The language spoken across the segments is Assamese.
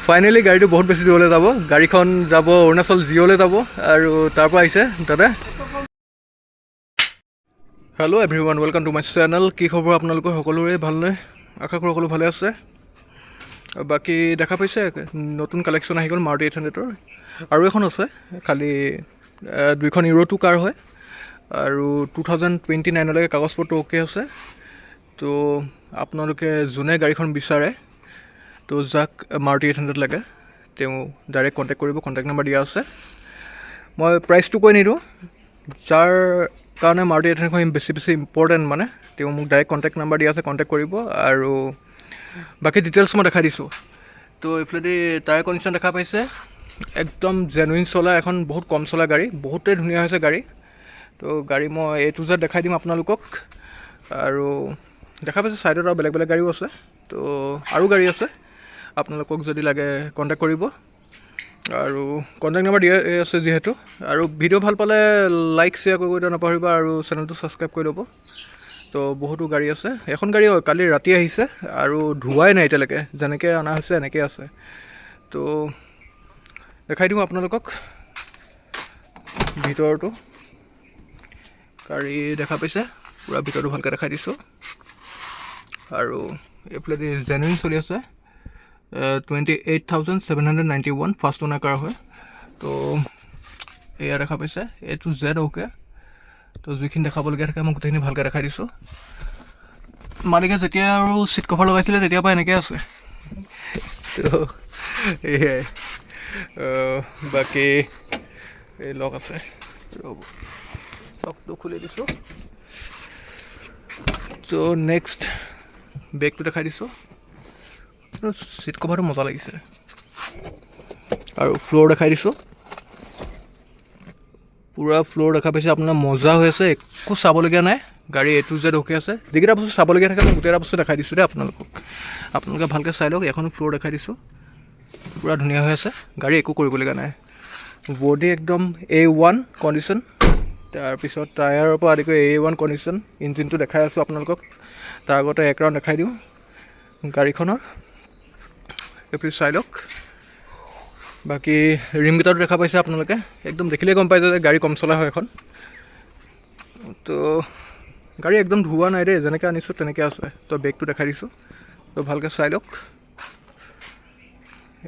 ফাইনেলি গাড়ীটো বহুত বেছি দূৰলৈ যাব। গাড়ীখন যাব অৰুণাচল জিঅ'লৈ যাব আৰু তাৰ পৰা আহিছে দাদা। Hello' everyone, welcome to my channel. কি খবৰ আপোনালোকৰ সকলোৰে? ভালনে? আশা কৰোঁ সকলো ভালে আছে। বাকী দেখা পাইছে নতুন কালেকশ্যন আহি গ'ল মাৰুতি 800ৰ। আৰু এখন আছে, খালি দুইখন ইউৰ' 2 কাৰ হয় আৰু 2029লৈকে কাগজ পত্ৰ অ'কে আছে। তো আপোনালোকে যোনে গাড়ীখন বিচাৰে, তো যাক মাৰুতি 800 লাগে তেওঁ ডাইৰেক্ট কণ্টেক্ট কৰিব। কণ্টেক্ট নাম্বাৰ দিয়া আছে। মই প্ৰাইচটো কৈ নিদিওঁ, যাৰ কাৰণে মাৰুতি 800খন বেছি ইম্পৰ্টেণ্ট মানে তেওঁ মোক ডাইৰেক্ট কণ্টেক্ট নাম্বাৰ দিয়া আছে, কণ্টেক্ট কৰিব। আৰু বাকী ডিটেইলছ মই দেখাই দিছোঁ। তো এইফালেদি টায়াৰ কণ্ডিশ্যন দেখা পাইছে, একদম জেনুইন চলা এখন বহুত কম চলা গাড়ী, বহুতেই ধুনীয়া হৈছে গাড়ী। তো গাড়ী মই A to Z দেখাই দিম আপোনালোকক। আৰু দেখা পাইছে ছাইডত আৰু বেলেগ বেলেগ গাড়ীও আছে। তো আৰু গাড়ী আছে, আপোনালোকক যদি লাগে কণ্টেক্ট কৰিব। আৰু কণ্টেক্ট নাম্বাৰ দিয়া আছে যিহেতু। আৰু ভিডিঅ' ভাল পালে লাইক শ্বেয়াৰ কৰিব নাপাহৰিবা আৰু চেনেলটো ছাবস্ক্ৰাইব কৰি ল'ব। তো বহুতো গাড়ী আছে। এখন গাড়ী কালি ৰাতি আহিছে আৰু ধোৱাই নাই এতিয়ালৈকে, যেনেকৈ অনা হৈছে এনেকৈ আছে। তো দেখাই দিওঁ আপোনালোকক ভিতৰটো। গাড়ী দেখা পাইছে, পূৰা ভিতৰটো ভালকৈ দেখাই দিছোঁ। আৰু এইফালেদি জেনুইন চলি আছে, 28,791 ফাৰ্ষ্ট অ'নাৰ কাৰ হয়। তো এয়া দেখা পাইছে A to Z অ'কে। তো যিখিনি দেখাবলগীয়া থাকে মই গোটেইখিনি ভালকৈ দেখাই দিছোঁ। মালিকে যেতিয়া আৰু ছিট কভাৰ লগাইছিলে তেতিয়াৰ পৰা এনেকৈ আছে। তো এয়াই। বাকী এই লক আছে, ৰ'ব লকটো খুলি দিছোঁ। তো নেক্সট বেগটো দেখাই দিছোঁ। ছিট কভাৰটো মজা লাগিছে। আৰু ফ্ল'ৰ দেখাই দিছোঁ, পূৰা ফ্ল'ৰ দেখা পাইছে আপোনাৰ, মজা হৈ আছে, একো চাবলগীয়া নাই। গাড়ী A to Z অ'কে আছে। যিকেইটা বস্তু চাবলগীয়া থাকে মই গোটেইটা বস্তু দেখাই দিছোঁ দেই আপোনালোকে ভালকৈ চাই লওক। এখন ফ্ল'ৰ দেখাই দিছোঁ, পূৰা ধুনীয়া হৈ আছে গাড়ী, একো কৰিবলগীয়া নাই। বডি একদম A1 কণ্ডিশ্যন, তাৰপিছত টায়াৰৰ পৰা আদি কৰি A1 কণ্ডিশ্যন। ইঞ্জিনটো দেখাই আছোঁ আপোনালোকক। তাৰ আগতে এক ৰাউণ্ড দেখাই দিওঁ গাড়ীখনৰ, এইফালে চাই লওক। বাকী ৰিমকেইটাটো দেখা পাইছে আপোনালোকে, একদম দেখিলেই গম পাইছে যে গাড়ী কম চলা হয় এখন। তো গাড়ী একদম ধোৱা নাই দেই, যেনেকৈ আনিছোঁ তেনেকৈ আছে। তো বেগটো দেখাই দিছোঁ, তো ভালকৈ চাই লওক।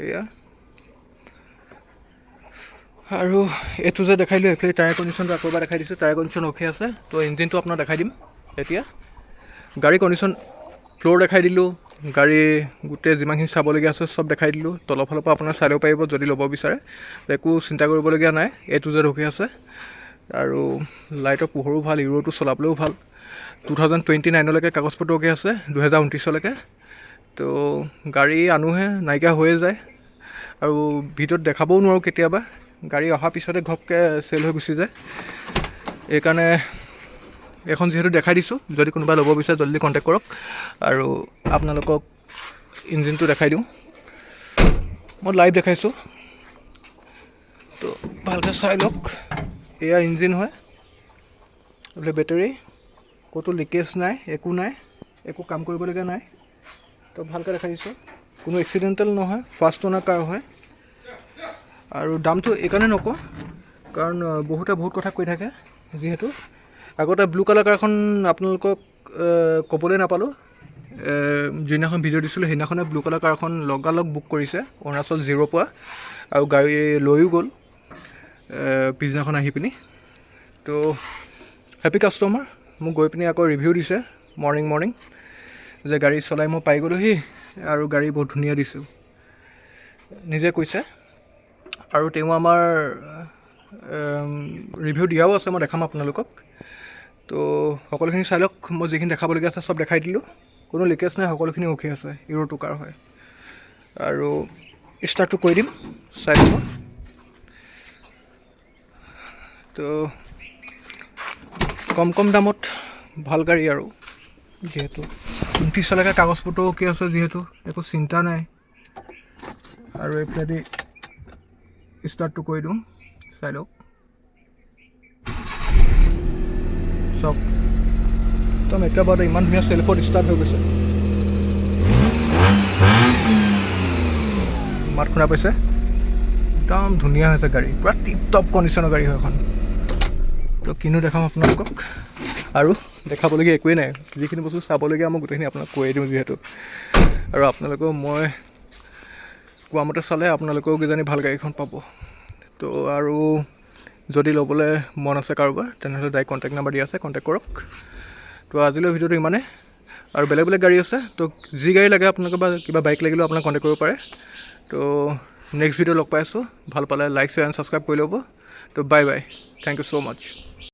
এয়া আৰু A to Z দেখাই দিলোঁ। এইফালে টায়াৰ কণ্ডিশ্যনটো আকৌ এবাৰ দেখাই দিছোঁ, টায়াৰ কণ্ডিশ্যন অ'কে আছে। তো ইঞ্জিনটো আপোনাক দেখাই দিম এতিয়া। গাড়ী কণ্ডিশ্যন, ফ্ল'ৰ দেখাই দিলোঁ, গাড়ী গোটেই যিমানখিনি চাবলগীয়া আছে চব দেখাই দিলোঁ। তলৰ ফালৰ পৰা আপোনাৰ চাই ল'ব পাৰিব যদি ল'ব বিচাৰে, একো চিন্তা কৰিবলগীয়া নাই। A to Z অ'কে আছে। আৰু লাইটৰ পোহৰো ভাল, ইউৰ' 2 চলাবলৈও ভাল। 2029লৈকে কাগজ পত্ৰ অ'কে আছে, 2029লৈকে। তো গাড়ী আনোহে নাইকিয়া হৈয়ে যায়, আৰু ভিডিঅ'ত দেখাবও নোৱাৰোঁ কেতিয়াবা, গাড়ী অহাৰ পিছতে ঘপকৈ চেল হৈ গুচি যায়। এইকাৰণে এখন যিহেতু দেখাই দিছোঁ, যদি কোনোবাই ল'ব বিচাৰে জলদি কণ্টেক্ট কৰক। আৰু আপোনালোকক ইঞ্জিনটো দেখাই দিওঁ, মই লাইভ দেখাইছোঁ, তো ভালকৈ চাই লওক। এয়া ইঞ্জিন হয়, বোলে বেটেৰী, ক'তো লিকেজ নাই, একো নাই, একো কাম কৰিবলগীয়া নাই। তো ভালকৈ দেখাই দিছোঁ, কোনো এক্সিডেণ্টেল নহয়, ফাৰ্ষ্ট অ'নাৰ কাৰ হয়। আৰু দামটো এইকাৰণে নকওঁ কাৰণ বহুতে বহুত কথা কৈ থাকে। যিহেতু আগতে ব্লু কালাৰ কাৰখন আপোনালোকক ক'বলৈ নাপালোঁ, যিদিনাখন ভিডিঅ' দিছিলোঁ সেইদিনাখনে ব্লু কালাৰ কাৰখন লগালগ বুক কৰিছে অৰুণাচল জিৰ'ৰ পৰা, আৰু গাড়ী লৈও গ'ল পিছদিনাখন আহি পিনি। তো হেপী কাষ্টমাৰ, মোক গৈ পিনি আকৌ ৰিভিউ দিছে মৰ্ণিং যে গাড়ী চলাই মই পাই গ'লোহি আৰু গাড়ী বহুত ধুনীয়া দিছোঁ, নিজে কৈছে। আৰু তেওঁ আমাৰ ৰিভিউ দিয়াও আছে, মই দেখাম আপোনালোকক। তো সকলোখিনি চাই লওক, মই যিখিনি দেখাবলগীয়া আছে চব দেখাই দিলোঁ, কোনো লিকেজ নাই, সকলোখিনি অ'কে আছে, ইউৰ' 2 কাৰ হয়। আৰু ষ্টাৰ্টটো কৰি দিম, চাই ল'ব। তো কম দামত ভাল গাড়ী, আৰু যিহেতু 29লৈকে কাগজ পত্ৰ অ'কে আছে, যিহেতু একো চিন্তা নাই। আৰু এইফালেদি ষ্টাৰ্টটো কৰি দিওঁ, চাই লওক। চাওক একদম একেবাৰে ইমান ধুনীয়া চেল্ফত ষ্টাৰ্ট হৈ গৈছে। মাত শুনা পাইছে একদম ধুনীয়া হৈছে গাড়ী পূৰা টিপ টপ কণ্ডিশ্যনৰ গাড়ী হয় এখন তো কিনো দেখাম আপোনালোকক আৰু দেখাবলগীয়া একোৱেই নাই যিখিনি বস্তু চাবলগীয়া মই গোটেইখিনি আপোনাক কৈয়ে দিওঁ যিহেতু আৰু আপোনালোকেও মই কোৱা মতে চালে আপোনালোকেও কিজানি ভাল গাড়ীখন পাব তো আৰু যদি ল'বলৈ মন আছে কাৰোবাৰ তেনেহ'লে ডাইৰেক্ট কণ্টেক্ট নাম্বাৰ দিয়া আছে কণ্টেক্ট কৰক তো আজিলৈ ভিডিঅ'টো ইমানেই আৰু বেলেগ বেলেগ গাড়ী আছে তো যি গাড়ী লাগে আপোনালোকে বা কিবা বাইক লাগিলেও আপোনাক কণ্টেক্ট কৰিব পাৰে তো নেক্সট ভিডিঅ' লগ পাই আছোঁ ভাল পালে লাইক শ্বেয়াৰ এণ্ড ছাবস্ক্ৰাইব কৰি ল'ব তো bye bye thank you so' much